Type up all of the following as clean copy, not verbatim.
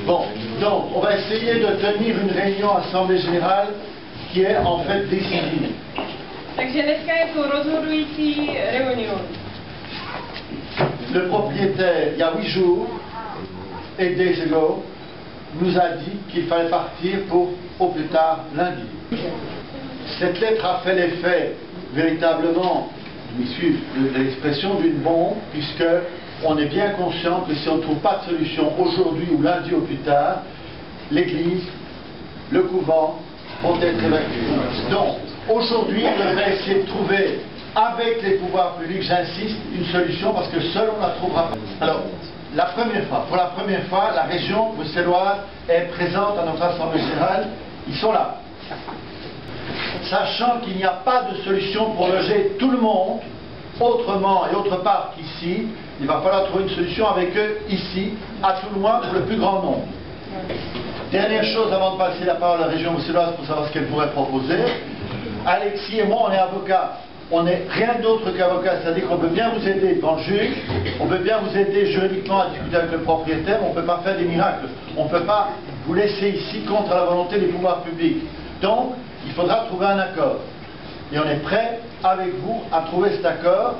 Bon, donc on va essayer de tenir une réunion Assemblée Générale qui est en fait décisive. Takže dneska je to rozhodující reunion. Le propriétaire, il y a 8 jours, 8 days ago, nous a dit qu'il fallait partir pour au plus tard lundi. Cette lettre a fait l'effet véritablement, m'excuse de l'expression, d'une bombe, puisque on est bien conscient que si on ne trouve pas de solution aujourd'hui ou lundi au plus tard, l'église, le couvent vont être évacués. Donc, aujourd'hui, on devrait essayer de trouver, avec les pouvoirs publics, j'insiste, une solution, parce que seul on ne la trouvera pas. Alors, pour la première fois, la région bruxelloise est présente à notre Assemblée Générale. Ils sont là. Sachant qu'il n'y a pas de solution pour loger tout le monde, autrement et autre part qu'ici, il va falloir trouver une solution avec eux ici, à tout le moins pour le plus grand nombre. Dernière chose avant de passer la parole à la région bruxelloise pour savoir ce qu'elle pourrait proposer. Alexis et moi, on est avocats. On n'est rien d'autre qu'avocats, c'est-à-dire qu'on peut bien vous aider devant le juge, on peut bien vous aider juridiquement à discuter avec le propriétaire, on ne peut pas faire des miracles. On ne peut pas vous laisser ici contre la volonté des pouvoirs publics. Donc, il faudra trouver un accord. Et on est prêt, avec vous, à trouver cet accord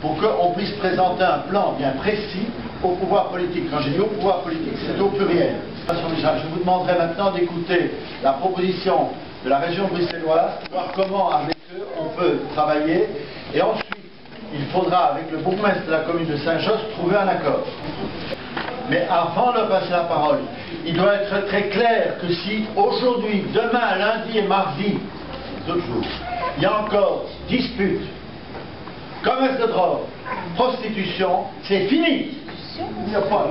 pour qu'on puisse présenter un plan bien précis au pouvoir politique. Quand j'ai dit au pouvoir politique, c'est au pluriel. Je vous demanderai maintenant d'écouter la proposition de la région bruxelloise, voir comment avec eux on peut travailler, et ensuite il faudra avec le bourgmestre de la commune de Saint-Josse trouver un accord. Mais avant de passer la parole, il doit être très clair que si aujourd'hui, demain, lundi et mardi, d'autres jours, il y a encore dispute, commerce de drogue, prostitution, c'est fini. Il n'y a pas.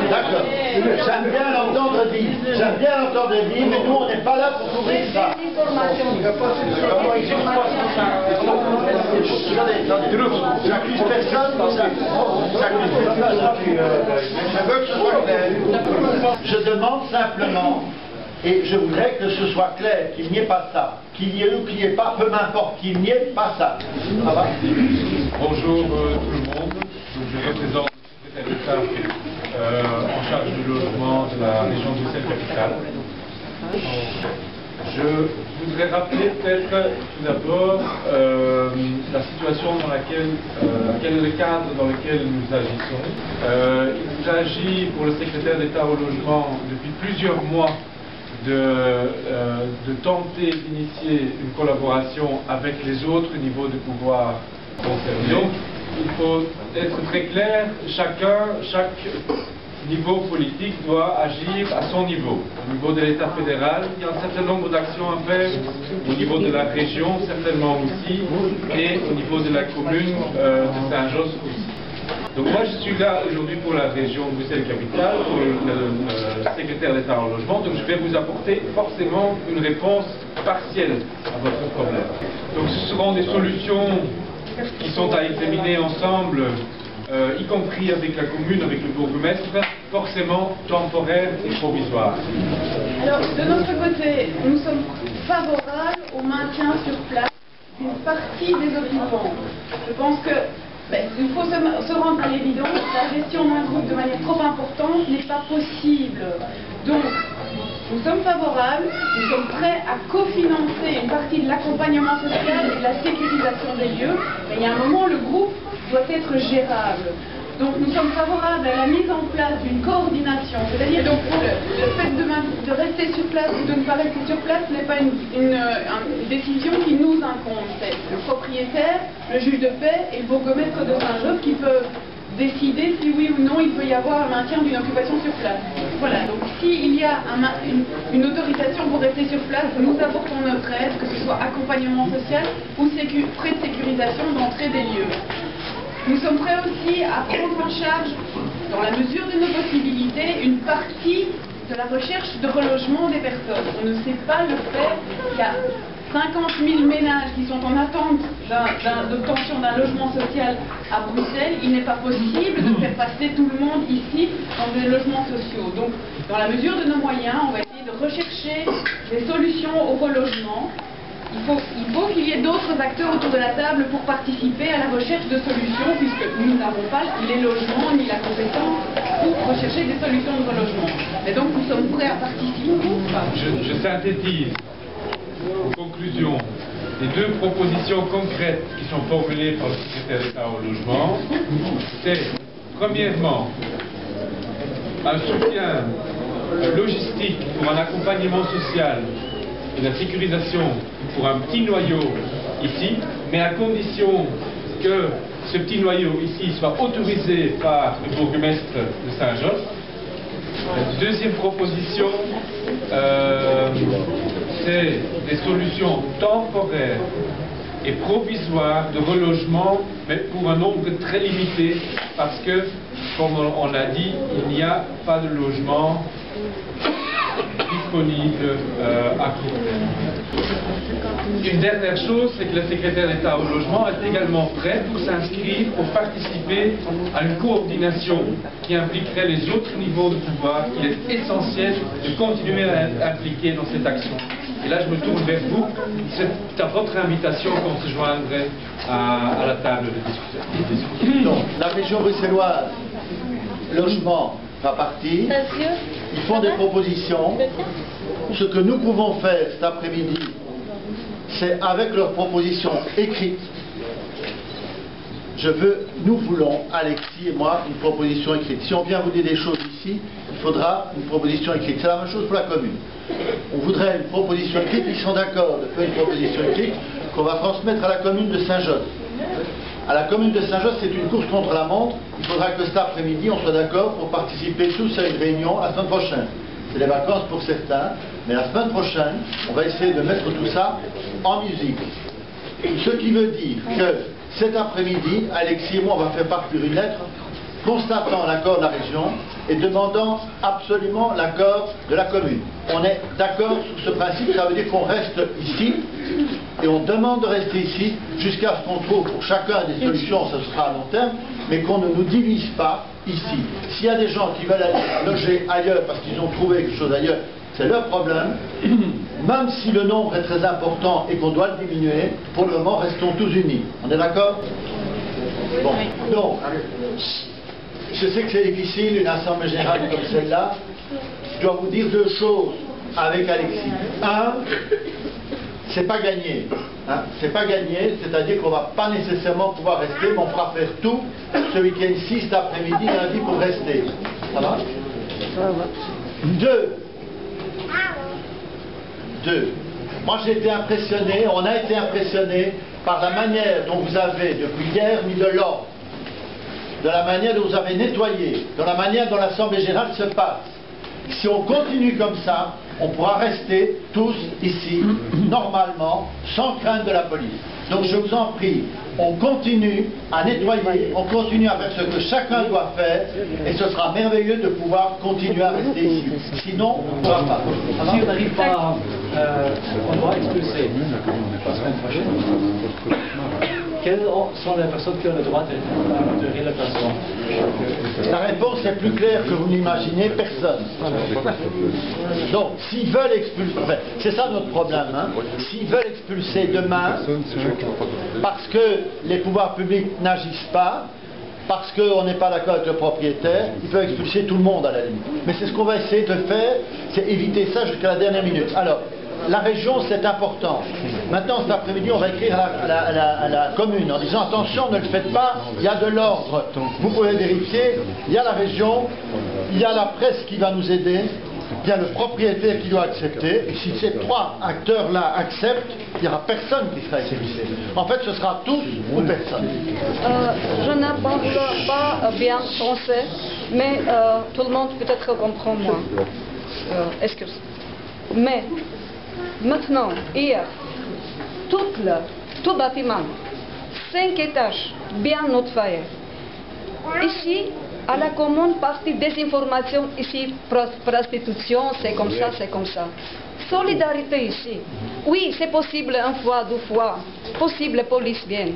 D'accord. J'aime bien l'entendre dire, mais nous on n'est pas là pour couvrir ça. J'accuse personne, je veux que ce soit clair. Je demande simplement, et je voudrais que ce soit clair, qu'il n'y ait pas ça. Qu'il y ait ou qu'il n'y ait pas, peu m'importe, qu'il n'y ait pas ça. Ça va? Bonjour tout le monde. Donc, je représente le secrétaire d'État en charge du logement de la région Bruxelles-Capitale. Je voudrais rappeler peut-être tout d'abord la situation dans laquelle, quel est le cadre dans lequel nous agissons. Il s'agit pour le secrétaire d'État au logement depuis plusieurs mois de tenter d'initier une collaboration avec les autres niveaux de pouvoir concernés. Donc, il faut être très clair, chaque niveau politique doit agir à son niveau. Au niveau de l'État fédéral, il y a un certain nombre d'actions à faire, au niveau de la région certainement aussi, et au niveau de la commune de Saint-Josse aussi. Donc moi je suis là aujourd'hui pour la région Bruxelles-Capitale, pour le secrétaire d'État en logement, donc je vais vous apporter forcément une réponse partielle à votre problème. Donc ce seront des solutions qui sont à examiner ensemble, y compris avec la commune, avec le bourgmestre, forcément temporaires et provisoires. Alors, de notre côté, nous sommes favorables au maintien sur place d'une partie des occupants. Je pense que il faut se rendre à l'évidence, la gestion d'un groupe de manière trop importante n'est pas possible. Donc, nous sommes favorables, nous sommes prêts à cofinancer une partie de l'accompagnement social et de la sécurisation des lieux, mais il y a un moment, le groupe doit être gérable. Donc nous sommes favorables à la mise en place d'une coordination, c'est-à-dire donc le fait de rester sur place ou de ne pas rester sur place n'est pas une décision qui nous incombe. C'est le propriétaire, le juge de paix et le bourgmestre de Saint-Josse qui peuvent décider si oui ou non il peut y avoir un maintien d'une occupation sur place. Voilà, donc s'il y a une autorisation pour rester sur place, nous apportons notre aide, que ce soit accompagnement social ou frais de sécurisation d'entrée des lieux. Nous sommes prêts aussi à prendre en charge, dans la mesure de nos possibilités, une partie de la recherche de relogement des personnes. On ne sait pas le faire. Il y a 50 000 ménages qui sont en attente d'obtention d'un logement social à Bruxelles. Il n'est pas possible de faire passer tout le monde ici dans des logements sociaux. Donc, dans la mesure de nos moyens, on va essayer de rechercher des solutions au relogement il faut qu'il y ait d'autres acteurs autour de la table pour participer à la recherche de solutions, puisque nous n'avons pas les logements ni la compétence pour rechercher des solutions de relogement. Et donc nous sommes prêts à participer ou pas? Je synthétise en conclusion les deux propositions concrètes qui sont formulées par le secrétaire d'État au logement. C'est premièrement un soutien logistique pour un accompagnement social et la sécurisation pour un petit noyau ici, mais à condition que ce petit noyau ici soit autorisé par le bourgmestre de Saint-Josse. Deuxième proposition, c'est des solutions temporaires et provisoires de relogement, mais pour un nombre très limité, parce que, comme on l'a dit, il n'y a pas de logement disponible à court terme. Une dernière chose, c'est que le secrétaire d'État au logement est également prêt pour s'inscrire, pour participer à une coordination qui impliquerait les autres niveaux de pouvoir. Il est essentiel de continuer à être impliqué dans cette action. Et là, je me tourne vers vous. C'est à votre invitation qu'on se joindrait à la table de discussion. Donc, la région bruxelloise, logement, va partir. Ils font des propositions. Ce que nous pouvons faire cet après-midi, c'est avec leurs propositions écrites. Nous voulons, Alexis et moi, une proposition écrite. Si on vient vous dire des choses ici, il faudra une proposition écrite. C'est la même chose pour la commune. On voudrait une proposition écrite, ils sont d'accord de faire une proposition écrite qu'on va transmettre à la commune de Saint-Josse. À la commune de Saint-Josse, c'est une course contre la montre. Il faudra que cet après-midi, on soit d'accord pour participer tous à une réunion la semaine prochaine. C'est les vacances pour certains, mais la semaine prochaine, on va essayer de mettre tout ça en musique. Ce qui veut dire que cet après-midi, Alexis et moi, on va faire partir une lettre constatant l'accord de la région et demandant absolument l'accord de la commune. On est d'accord sur ce principe, ça veut dire qu'on reste ici et on demande de rester ici jusqu'à ce qu'on trouve pour chacun des solutions, ce sera à long terme, mais qu'on ne nous divise pas ici. S'il y a des gens qui veulent aller loger ailleurs parce qu'ils ont trouvé quelque chose ailleurs, c'est leur problème. Même si le nombre est très important et qu'on doit le diminuer, pour le moment, restons tous unis. On est d'accord? Bon, donc, je sais que c'est difficile, une assemblée générale comme celle-là. Je dois vous dire deux choses avec Alexis. Un, c'est pas gagné. Hein, c'est pas gagné, c'est-à-dire qu'on va pas nécessairement pouvoir rester, mais on fera faire tout ce week-end-ci, cet après-midi, lundi, pour rester. Ça va? Deux. Moi j'ai été impressionné, on a été impressionné par la manière dont vous avez depuis hier mis de l'ordre, de la manière dont vous avez nettoyé, de la manière dont l'Assemblée générale se passe. Si on continue comme ça, on pourra rester tous ici, normalement, sans crainte de la police. Donc je vous en prie, on continue à nettoyer, on continue à faire ce que chacun doit faire, et ce sera merveilleux de pouvoir continuer à rester ici. Sinon, on ne pourra pas. Si on n'arrive pas, on doit expulser la semaine prochaine. Quelles sont les personnes qui ont le droit de rélocation? La réponse est plus claire que vous n'imaginez, personne. Donc, s'ils veulent expulser, enfin, c'est ça notre problème, hein. S'ils veulent expulser demain, parce que les pouvoirs publics n'agissent pas, parce qu'on n'est pas d'accord avec le propriétaire, ils peuvent expulser tout le monde à la limite. Mais c'est ce qu'on va essayer de faire, c'est éviter ça jusqu'à la dernière minute. Alors, la région, c'est important. Maintenant, cet après-midi, on va écrire à la commune en disant attention, ne le faites pas, il y a de l'ordre. Vous pouvez vérifier, il y a la région, il y a la presse qui va nous aider, il y a le propriétaire qui doit accepter. Et si ces trois acteurs-là acceptent, il n'y aura personne qui sera expulsé. En fait, ce sera tous ou personne. Je ne parle pas bien français, mais tout le monde peut-être comprend moi. Excuse. Mais maintenant, hier, tout bâtiment, 5 étages, bien nettoyé. Ici, à la commune, partie des informations, ici, prostitution, c'est comme ça, c'est comme ça. Solidarité ici. Oui, c'est possible une fois, 2 fois. Possible, police vient.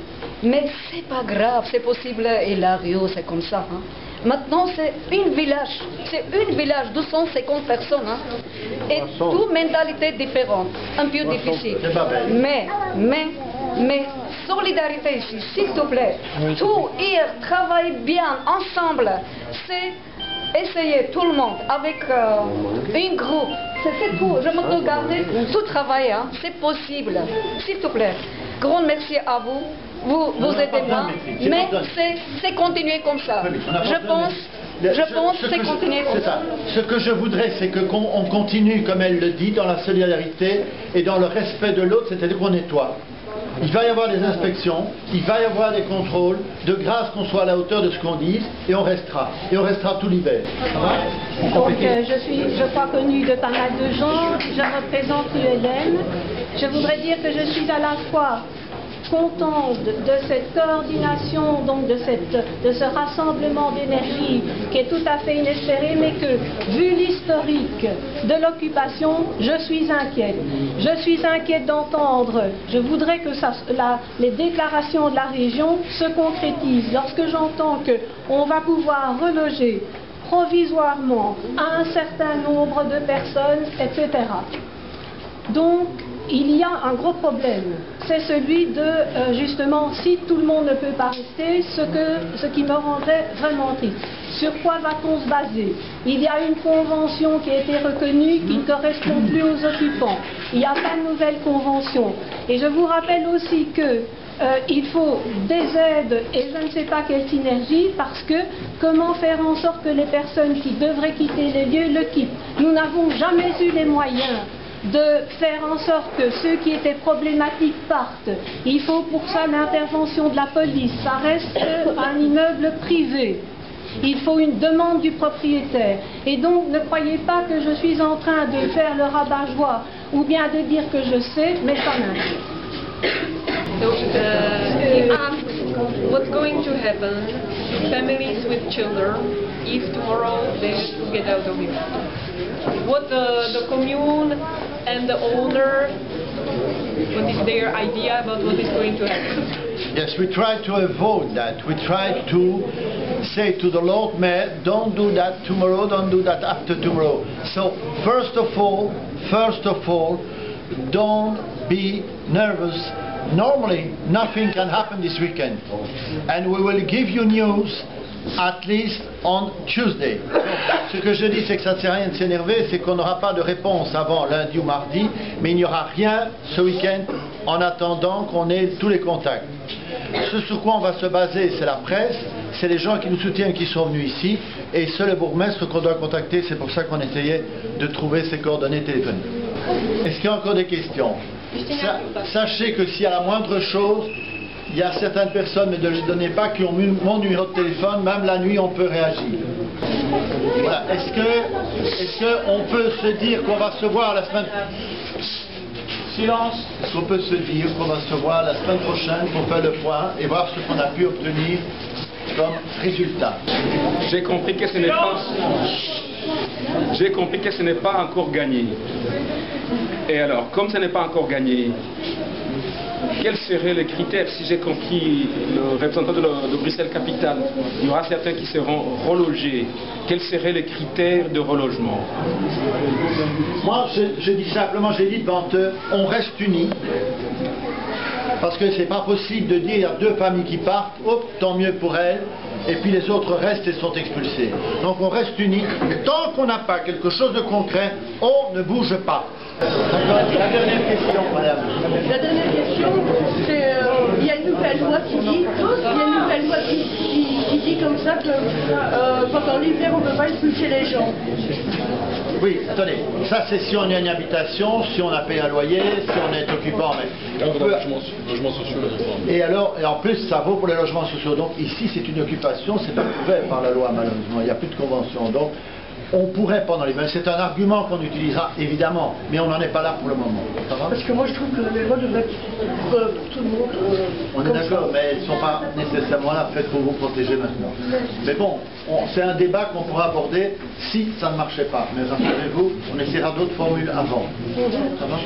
Mais c'est pas grave, c'est possible, et la rue, c'est comme ça. Hein. Maintenant, c'est un village. C'est un village de 250 personnes. Hein, et toute mentalité différente. Un peu difficile. Mais, solidarité ici, s'il te plaît. Tout hier, travaille bien ensemble. C'est essayer tout le monde avec un groupe. C'est tout. Je me regarde tout travail. Hein. C'est possible. S'il te plaît. Grand merci à vous. Vous aidez-moi. Mais c'est continuer comme ça. Je pense que c'est continuer comme ça. Ce que je voudrais, c'est qu'on continue, comme elle le dit, dans la solidarité et dans le respect de l'autre, c'est-à-dire qu'on nettoie. Il va y avoir des inspections, il va y avoir des contrôles, de grâce qu'on soit à la hauteur de ce qu'on dit, et on restera. Et on restera tout l'hiver. Donc je suis, je crois, connue de pas mal de gens, je représente l'ULM. Je voudrais dire que je suis à la fois contente de cette coordination, donc de ce rassemblement d'énergie qui est tout à fait inespéré, mais que, vu l'historique de l'occupation, je suis inquiète. Je suis inquiète d'entendre, je voudrais que les déclarations de la région se concrétisent. Lorsque j'entends qu'on va pouvoir reloger provisoirement un certain nombre de personnes, etc. Donc, il y a un gros problème, c'est celui de, justement, si tout le monde ne peut pas rester, ce qui me rendrait vraiment triste. Sur quoi va-t-on se baser? Il y a une convention qui a été reconnue qui ne correspond plus aux occupants. Il n'y a pas de nouvelle convention. Et je vous rappelle aussi que il faut des aides et je ne sais pas quelle synergie, parce que comment faire en sorte que les personnes qui devraient quitter les lieux le quittent? Nous n'avons jamais eu les moyens de faire en sorte que ceux qui étaient problématiques partent. Il faut pour ça l'intervention de la police. Ça reste un immeuble privé. Il faut une demande du propriétaire. Et donc ne croyez pas que je suis en train de faire le rabat-joie ou bien de dire que je sais, mais ça m'inquiète. So he asks what's going to happen to families with children if tomorrow they have to get out of it. What the commune and the owner, what is their idea about what is going to happen? Yes, we try to avoid that. We try to say to the Lord Mayor, don't do that tomorrow, don't do that after tomorrow. So first of all, don't be nervous. Normally, nothing can happen this weekend. And we will give you news at least on Tuesday. Ce que je dis, c'est que ça ne sert à rien de s'énerver, c'est qu'on n'aura pas de réponse avant lundi ou mardi, mais il n'y aura rien ce week-end en attendant qu'on ait tous les contacts. Ce sur quoi on va se baser, c'est la presse, c'est les gens qui nous soutiennent qui sont venus ici, et c'est le bourgmestre qu'on doit contacter, c'est pour ça qu'on essayait de trouver ses coordonnées téléphoniques. Est-ce qu'il y a encore des questions? Sachez que s'il y a la moindre chose, il y a certaines personnes, mais ne les donnez pas, qui ont mon numéro de téléphone, même la nuit on peut réagir. Voilà. Est-ce qu'on peut se dire qu'on va se voir la semaine... Silence. Est-ce qu'on peut se dire qu'on va se voir la semaine prochaine pour faire le point et voir ce qu'on a pu obtenir comme résultat? J'ai compris que ce n'est pas encore gagné. Et alors, comme ce n'est pas encore gagné, quels seraient les critères? Si j'ai compris le représentant de Bruxelles Capitale, il y aura certains qui seront relogés. Quels seraient les critères de relogement? Moi, je dis simplement, j'ai dit devant eux, on reste unis. Parce que c'est pas possible de dire, il y a deux familles qui partent, hop, tant mieux pour elles, et puis les autres restent et sont expulsés. Donc on reste unis, et tant qu'on n'a pas quelque chose de concret, on ne bouge pas. La dernière question, madame. La dernière question, c'est il y a une nouvelle loi qui dit comme ça que pendant l'hiver on ne peut pas expulser les gens. Oui, attendez, ça c'est si on est en habitation, si on a payé un loyer, si on est occupant, mais on peut... Logements sociaux, et alors, et en plus ça vaut pour les logements sociaux, donc ici c'est une occupation, c'est pas couvert par la loi malheureusement, il n'y a plus de convention, donc on pourrait pendant l'hiver, c'est un argument qu'on utilisera évidemment, mais on n'en est pas là pour le moment. Ça va? Parce que moi je trouve que les lois devraient être pour tout le monde. On est d'accord, mais elles ne sont pas nécessairement là faites pour vous protéger maintenant. Mais bon, c'est un débat qu'on pourra aborder si ça ne marchait pas. Mais rassurez-vous, on essaiera d'autres formules avant. Ça va?